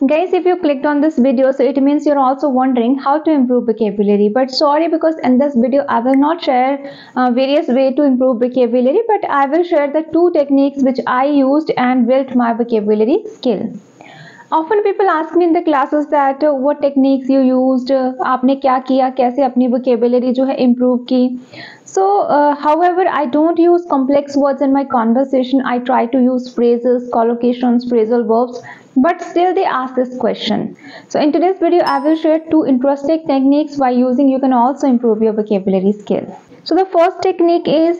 Guys, if you clicked on this video, so it means you're also wondering how to improve vocabulary. But sorry, because in this video I will not share various ways to improve vocabulary, but I will share the 2 techniques which I used and built my vocabulary skill. Often people ask me in the classes that what techniques you used, आपने क्या किया, कैसे अपनी vocabulary जो है improve की. So, however, I don't use complex words in my conversation. I try to use phrases, collocations, phrasal verbs, but still they ask this question. So, in today's video, I will share 2 interesting techniques by using you can also improve your vocabulary skill. So the first technique is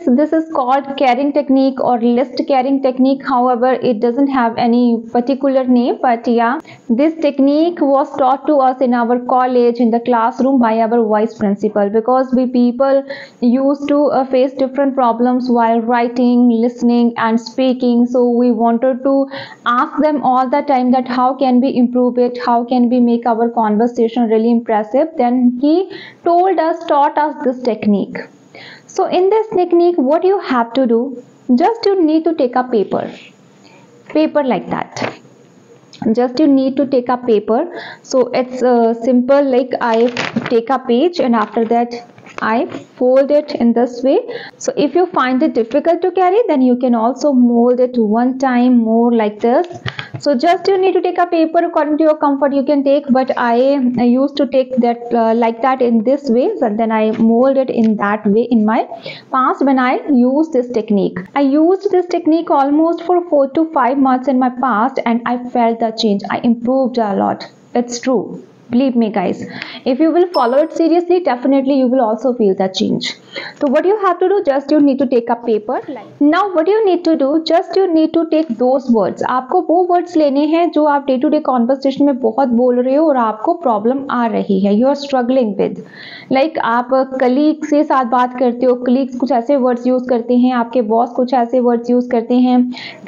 called carrying technique or list carrying technique. However, it doesn't have any particular name, but yeah, this technique was taught to us in our college in the classroom by our vice principal, because we people used to face different problems while writing, listening and speaking. So we wanted to ask them all the time that how can we improve it, how can we make our conversation really impressive. Then he taught us this technique. So in this technique, what you have to do, just you need to take a paper like that. Just you need to take a paper. So it's simple, like I take a page and after that I fold it in this way. So if you find it difficult to carry, then you can also mold it one time more like this. So just you need to take a paper according to your comfort you can take, but I used to take that like that in this way. So then I mold it in that way in my past when I used this technique. I used this technique almost for 4 to 5 months in my past and I felt the change. I improved a lot. It's true. Believe me guys, if you will follow it seriously, definitely you will also feel the change. So what you have to do, just you need to take a paper. Now what you need to do, just you need to take those words. आपको वो words लेने हैं जो आप day to day conversation में बहुत बोल रहे हो और आपको problem आ रही है, you are struggling with. Like आप colleague से साथ बात करते हो, colleagues कुछ ऐसे words use करते हैं, आपके boss कुछ ऐसे words use करते हैं,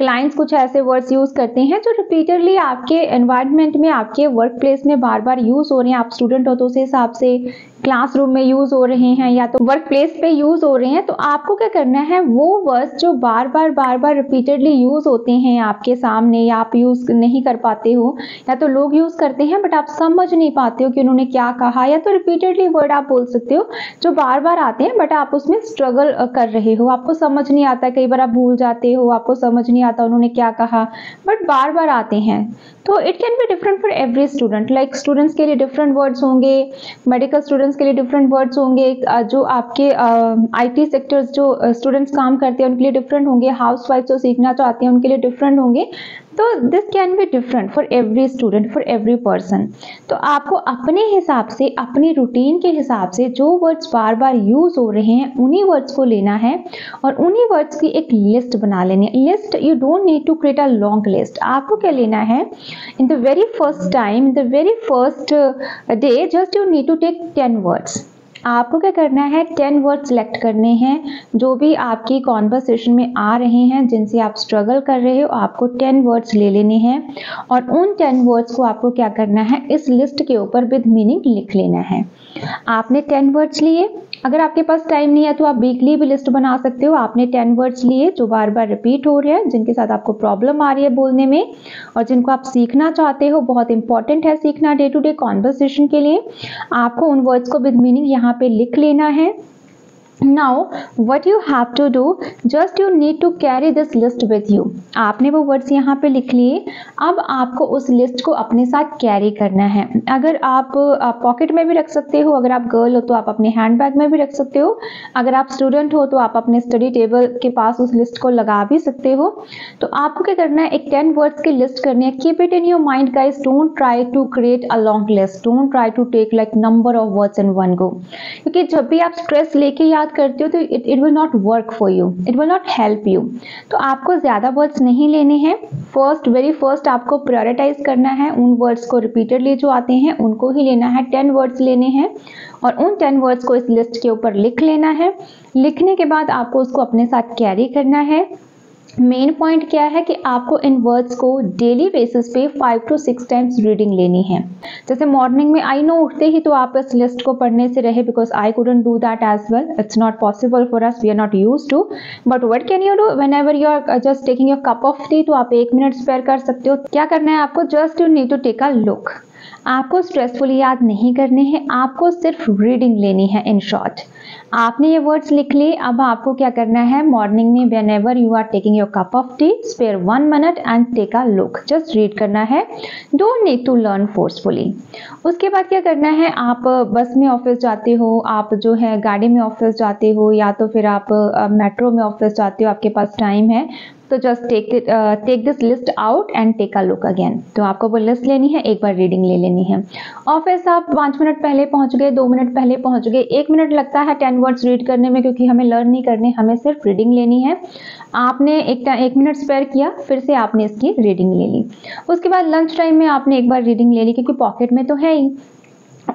clients कुछ ऐसे words use करते हैं जो repeatedly आपके environment में, आपके work place में बार बार यूज हो रहे हैं. आप स्टूडेंट हो तो उस हिसाब से क्लासरूम में यूज हो रहे हैं या तो वर्क प्लेस पे यूज हो रहे हैं. तो आपको क्या करना है, वो वर्ड्स जो बार बार रिपीटेडली यूज होते हैं आपके सामने या आप यूज नहीं कर पाते हो या तो लोग यूज करते हैं बट आप समझ नहीं पाते हो कि उन्होंने क्या कहा, या तो रिपीटेडली वर्ड आप बोल सकते हो जो बार बार आते हैं बट आप उसमें स्ट्रगल कर रहे हो, आपको समझ नहीं आता, कई बार आप भूल जाते हो, आपको समझ नहीं आता उन्होंने क्या कहा बट बार बार आते हैं. तो it can be different for every student. Like students के लिए डिफरेंट वर्ड्स होंगे, मेडिकल स्टूडेंट्स के लिए डिफरेंट वर्ड्स होंगे, जो आपके आईटी सेक्टर्स जो स्टूडेंट्स काम करते हैं उनके लिए डिफरेंट होंगे, हाउसवाइफ जो सीखना चाहते हैं उनके लिए डिफरेंट होंगे. तो this can be different for every student, for every person. तो आपको अपने हिसाब से, अपनी रूटीन के हिसाब से जो वर्ड्स बार बार यूज हो रहे हैं उन्हीं वर्ड्स को लेना है और उन्हीं वर्ड्स की एक लिस्ट बना लेनी है. List, you don't need to create a long list. आपको क्या लेना है, in the very first time, in the very first day, just you need to take 10 words. आपको क्या करना है, 10 वर्ड सिलेक्ट करने हैं जो भी आपकी कॉन्वर्सेशन में आ रहे हैं, जिनसे आप स्ट्रगल कर रहे हो. आपको 10 वर्ड्स ले लेने हैं और उन 10 वर्ड्स को आपको क्या करना है, इस लिस्ट के ऊपर विद मीनिंग लिख लेना है. आपने 10 वर्ड्स लिए, अगर आपके पास टाइम नहीं है तो आप वीकली भी लिस्ट बना सकते हो. आपने 10 वर्ड्स लिए जो बार बार रिपीट हो रहे हैं, जिनके साथ आपको प्रॉब्लम आ रही है बोलने में और जिनको आप सीखना चाहते हो, बहुत इंपॉर्टेंट है सीखना डे टू डे कॉन्वर्सेशन के लिए. आपको उन वर्ड्स को विद मीनिंग यहाँ पे लिख लेना है. Now what you have to do, just you need to carry this list with you. आपने वो वर्ड्स यहाँ पे लिख लिए, अब आपको उस लिस्ट को अपने साथ कैरी करना है. अगर आप पॉकेट में भी रख सकते हो, अगर आप गर्ल हो तो आप अपने हैंड बैग में भी रख सकते हो, अगर आप स्टूडेंट हो तो आप अपने स्टडी टेबल के पास उस लिस्ट को लगा भी सकते हो. तो आपको क्या करना है, एक 10 वर्ड्स की लिस्ट करनी है. Keep it in your mind guys, don't try to create a long list, don't try to take like number of words in one go, क्योंकि जब भी आप स्ट्रेस लेके याद करते हो तो it will not work for you, it will not help you. तो आपको ज्यादा वर्ड्स नहीं लेने हैं. वेरी फर्स्ट आपको प्रायोरिटाइज करना है, उन वर्ड्स को रिपीटेडली जो आते हैं उनको ही लेना है. 10 वर्ड्स लेने हैं और उन 10 वर्ड्स को इस लिस्ट के ऊपर लिख लेना है. लिखने के बाद आपको उसको अपने साथ कैरी करना है. मेन पॉइंट क्या है कि आपको इन वर्ड्स को डेली बेसिस पे 5 to 6 टाइम्स रीडिंग लेनी है। जैसे मॉर्निंग में आई नो उठते ही तो आप इस लिस्ट को पढ़ने से रहे, because I couldn't do that as well, it's not possible for us, we are not used to, but what can you do whenever you are just taking your cup of tea, तो आप 1 minute spare कर सकते हो। क्या करना है आपको, just you need to take a look. आपको स्ट्रेसफुल याद नहीं करने हैं, आपको सिर्फ रीडिंग लेनी है। इन शॉर्ट आपने ये वर्ड्स लिख लिए। अब आपको क्या करना है, मॉर्निंग में whenever you are taking your cup of tea, spare 1 minute and take a look, just read करना है, don't need to learn forcefully. उसके बाद क्या करना है, आप बस में ऑफिस जाते हो, आप जो है गाड़ी में ऑफिस जाते हो, या तो फिर आप मेट्रो में ऑफिस जाते हो, आपके पास टाइम है, तो just take this list out and take a look again. तो आपको वो लिस्ट लेनी है, एक बार रीडिंग ले लेनी है। ऑफिस आप 5 मिनट पहले पहुंच गए, 2 मिनट पहले पहुंच गए, 1 मिनट लगता है 10 वर्ड्स रीड करने में, क्योंकि हमें लर्न नहीं करने, हमें सिर्फ रीडिंग लेनी है। आपने 1 मिनट स्पेयर किया, फिर से आपने इसकी रीडिंग ले ली। उसके बाद लंच टाइम में आपने एक बार रीडिंग ले ली, क्योंकि पॉकेट में तो है ही।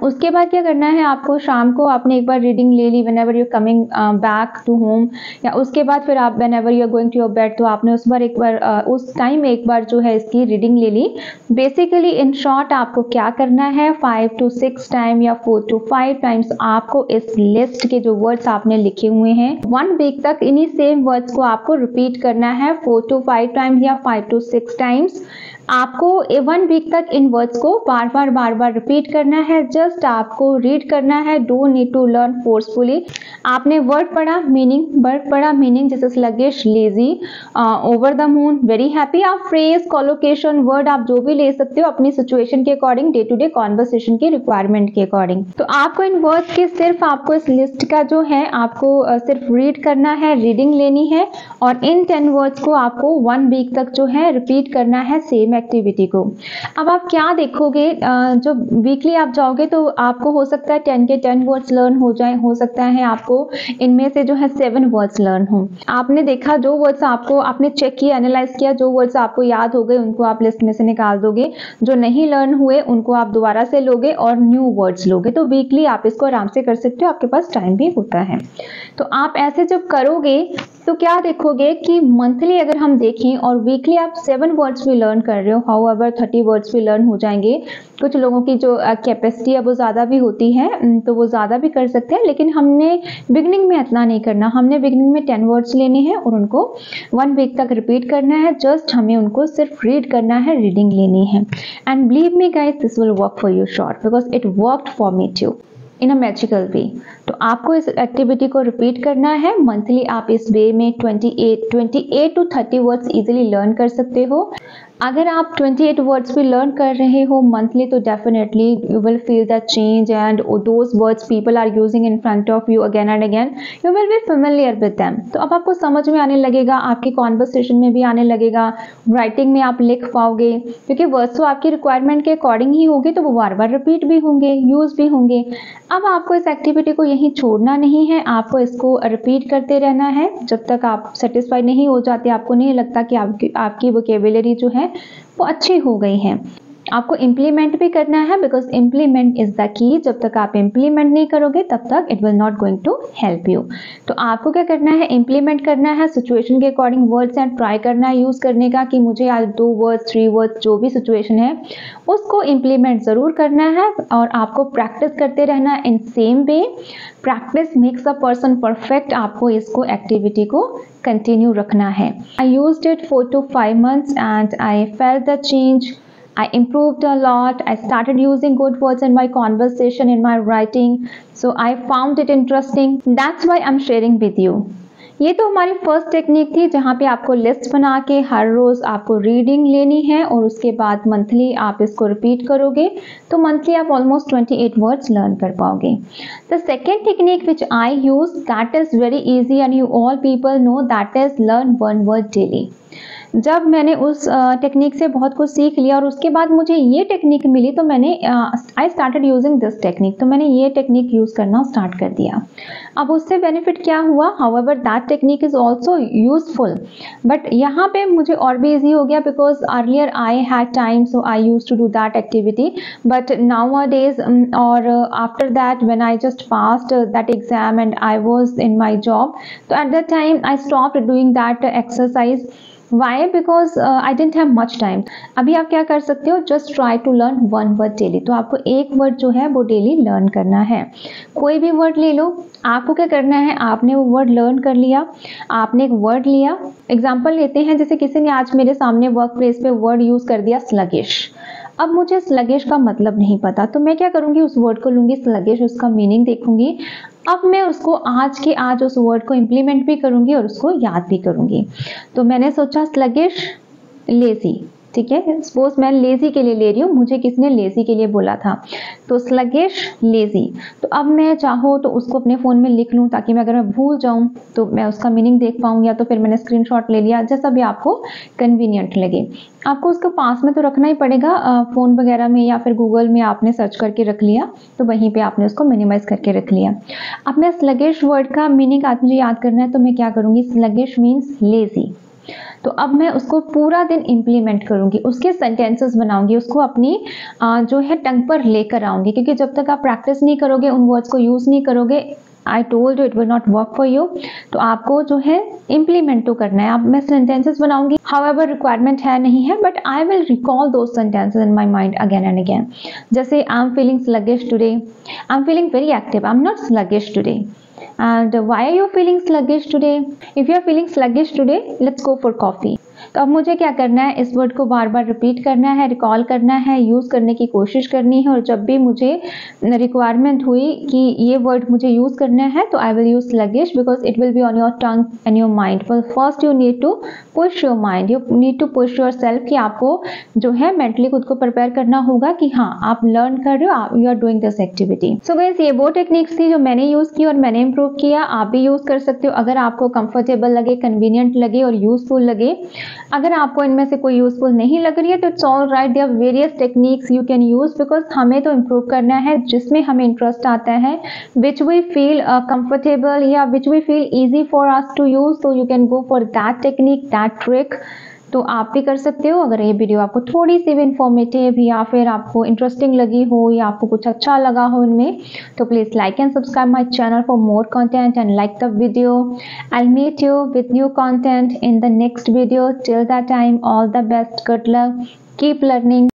उसके बाद क्या करना है आपको, शाम को आपने एक बार रीडिंग ले ली, whenever you coming back to home, या उसके बाद फिर आप whenever you are going to your bed, तो आपने उस बार एक बार उस टाइम एक बार जो है इसकी रीडिंग ले ली। बेसिकली इन शॉर्ट आपको क्या करना है, 5 to 6 टाइम या 4 to 5 टाइम्स आपको इस लिस्ट के जो वर्ड्स आपने लिखे हुए हैं 1 वीक तक इन्हीं सेम वर्ड्स को आपको रिपीट करना है 4 to 5 टाइम्स या 5 to 6 टाइम्स। आपको 1 वीक तक इन वर्ड्स को बार बार रिपीट करना है, जस्ट आपको रीड करना है, don't need to learn forcefully. आपने वर्ड पढ़ा, मीनिंग जैसे sluggish, lazy, over the moon, very happy. आप फ्रेज, कॉलोकेशन, वर्ड आप जो भी ले सकते हो अपनी सिचुएशन के according, day to day conversation की रिक्वायरमेंट के अकॉर्डिंग। तो आपको इन वर्ड्स के सिर्फ आपको इस लिस्ट का जो है आपको सिर्फ रीड करना है, रीडिंग लेनी है, और इन 10 वर्ड्स को आपको 1 वीक तक जो है रिपीट करना है सेम एक्टिविटी को। अब आप क्या देखोगे, जो वीकली आप जाओगे तो आपको हो सकता है 10 के 10 वर्ड्स लर्न हो जाए, हो सकता है आपको इनमें से जो है 7 वर्ड्स लर्न हो। आपने देखा जो वर्ड्स आपको, आपने चेक किया, एनालाइज किया, जो वर्ड्स आपको याद हो गए उनको आप लिस्ट में से निकाल दोगे, जो नहीं लर्न हुए उनको आप दोबारा से लोगे और न्यू वर्ड्स लोगे। तो वीकली आप इसको आराम से कर सकते हो, आपके पास टाइम भी होता है। तो आप ऐसे जब करोगे तो क्या देखोगे कि मंथली अगर हम देखें और वीकली आप 7 वर्ड्स भी लर्न कर रहे हो, हाउएवर 30 वर्ड्स भी लर्न हो जाएंगे। कुछ लोगों की जो कैपेसिटी है वो ज़्यादा भी होती है, तो वो ज़्यादा भी कर सकते हैं, लेकिन हमने बिगनिंग में इतना नहीं करना। हमने बिगनिंग में 10 वर्ड्स लेने हैं और उनको 1 वीक तक रिपीट करना है, जस्ट हमें उनको सिर्फ रीड करना है, रीडिंग लेनी है। And believe me guys, this will work for you short, because it worked for me too in a magical way. तो आपको इस एक्टिविटी को रिपीट करना है मंथली। आप इस वे में 28 to 30 वर्ड्स इजीली लर्न कर सकते हो। अगर आप 28 वर्ड्स भी लर्न कर रहे हो मंथली, तो definitely you will feel the change, and those words people are using in front of you again and again, you will be familiar with them. तो अब आपको समझ में आने लगेगा, आपकी कॉन्वर्सेशन में भी आने लगेगा, राइटिंग में आप लिख पाओगे, क्योंकि वर्ड्स तो आपकी रिक्वायरमेंट के अकॉर्डिंग ही होंगे, तो वो बार बार रिपीट भी होंगे, यूज भी होंगे। अब आपको इस एक्टिविटी को यहीं छोड़ना नहीं है, आपको इसको रिपीट करते रहना है जब तक आप सेटिस्फाई नहीं हो जाते, आपको नहीं लगता कि आपकी वोकेबुलरी जो है वो अच्छी हो गई है। आपको इम्प्लीमेंट भी करना है, because implement is the key. जब तक आप इम्प्लीमेंट नहीं करोगे तब तक it will not going to help you. तो आपको क्या करना है, इम्प्लीमेंट करना है, सिचुएशन के अकॉर्डिंग वर्ड्स एंड ट्राई करना है यूज करने का, कि मुझे आज 2 वर्ड्स 3 वर्ड्स जो भी सिचुएशन है उसको इम्प्लीमेंट जरूर करना है, और आपको प्रैक्टिस करते रहना in same way. Practice makes a person perfect. आपको इसको एक्टिविटी को कंटिन्यू रखना है। I used it 4 to 5 months and I felt the change. I improved a lot. I started using good words in my conversation, in my writing. So I found it interesting. That's why I'm sharing with you. ये तो हमारी first technique थी, जहाँ पे आपको list बना के हर रोज आपको रीडिंग लेनी है, और उसके बाद मंथली आप इसको रिपीट करोगे तो मंथली आप ऑलमोस्ट 28 वर्ड्स लर्न कर पाओगे। The second technique which I use, that is very easy and you all people know, that is learn 1 word daily. जब मैंने उस टेक्निक से बहुत कुछ सीख लिया और उसके बाद मुझे ये टेक्निक मिली तो मैंने I started using this technique, तो मैंने ये टेक्निक यूज़ करना स्टार्ट कर दिया। अब उससे बेनिफिट क्या हुआ, however that technique is also useful, but यहाँ पे मुझे और भी ईजी हो गया because earlier I had time so I use to do that activity, but nowadays और after that when I just passed that exam and I was in my job, तो at that time I stopped doing that exercise. Why, because I didn't have much time. अभी आप क्या कर सकते हो, just try to learn one word daily. तो आपको एक वर्ड जो है वो डेली लर्न करना है, कोई भी वर्ड ले लो। आपको क्या करना है, आपने वो वर्ड लर्न कर लिया, आपने एक वर्ड लिया। एग्जाम्पल लेते हैं, जैसे किसी ने आज मेरे सामने वर्क प्लेस पे वर्ड यूज़ कर दिया स्लगिश। अब मुझे स्लगिश का मतलब नहीं पता, तो मैं क्या करूँगी, उस वर्ड को लूँगी स्लगिश, उसका मीनिंग देखूंगी। अब मैं उसको आज के आज उस वर्ड को इम्प्लीमेंट भी करूँगी और उसको याद भी करूँगी। तो मैंने सोचा स्लगिश, लेज़ी, ठीक है, सपोज मैं लेज़ी के लिए ले रही हूँ, मुझे किसने लेज़ी के लिए बोला था, तो स्लगिश, लेज़ी। तो अब मैं चाहूँ तो उसको अपने फ़ोन में लिख लूँ ताकि मैं अगर मैं भूल जाऊँ तो मैं उसका मीनिंग देख पाऊँ, या तो फिर मैंने स्क्रीनशॉट ले लिया, जैसा भी आपको कन्वीनियंट लगे। आपको उसको पास में तो रखना ही पड़ेगा, फ़ोन वगैरह में या फिर गूगल में आपने सर्च करके रख लिया तो वहीं पे आपने उसको मिनिमाइज़ करके रख लिया। अब मैं स्लगिश वर्ड का मीनिंग आज मुझे याद करना है, तो मैं क्या करूँगी, स्लगिश मीन्स लेज़ी। तो अब मैं उसको पूरा दिन इम्प्लीमेंट करूँगी, उसके सेंटेंसेस बनाऊँगी, उसको अपनी जो है टंग पर लेकर आऊँगी, क्योंकि जब तक आप प्रैक्टिस नहीं करोगे, उन वर्ड्स को यूज़ नहीं करोगे, I told you it will not work for you. तो आपको जो है इम्प्लीमेंट तो करना है। अब मैं सेंटेंसेस बनाऊंगी, हाउएवर रिक्वायरमेंट है नहीं है, but I will recall those sentences in my mind again and again. जैसे I am feeling sluggish today, I am feeling very active, I am not sluggish today. And why are you feeling sluggish today? If you are feeling sluggish today, let's go for coffee. तो अब मुझे क्या करना है, इस word को बार बार repeat करना है, रिकॉल करना है, यूज़ करने की कोशिश करनी है, और जब भी मुझे रिक्वायरमेंट हुई कि ये वर्ड मुझे यूज़ करना है तो I will use sluggish because it will be on your tongue and your mind. First you need to push your mind, you need to push your self, कि आपको जो है मेंटली खुद को प्रिपेयर करना होगा कि हाँ आप लर्न कर रहे हो, you are doing this activity. So guys, ये वो टेक्निक्स थी जो मैंने यूज़ की और मैंने इंप्रूव किया। आप भी यूज़ कर सकते हो अगर आपको कंफर्टेबल लगे, कन्वीनियंट लगे और यूजफुल लगे। अगर आपको इनमें से कोई यूजफुल नहीं लग रही है तो it's all right, there are various techniques you can use, because हमें तो इम्प्रूव करना है जिसमें हमें इंटरेस्ट आता है, विच वी फील कंफर्टेबल या which we feel easy for us to use, तो you can go for that technique, that trick. तो आप भी कर सकते हो। अगर ये वीडियो आपको थोड़ी सी भी इंफॉर्मेटिव या फिर आपको इंटरेस्टिंग लगी हो या आपको कुछ अच्छा लगा हो इनमें, तो please like and subscribe my channel for more content and like the video. I'll meet you with new content in the next video. Till that time, all the best, good luck, keep learning.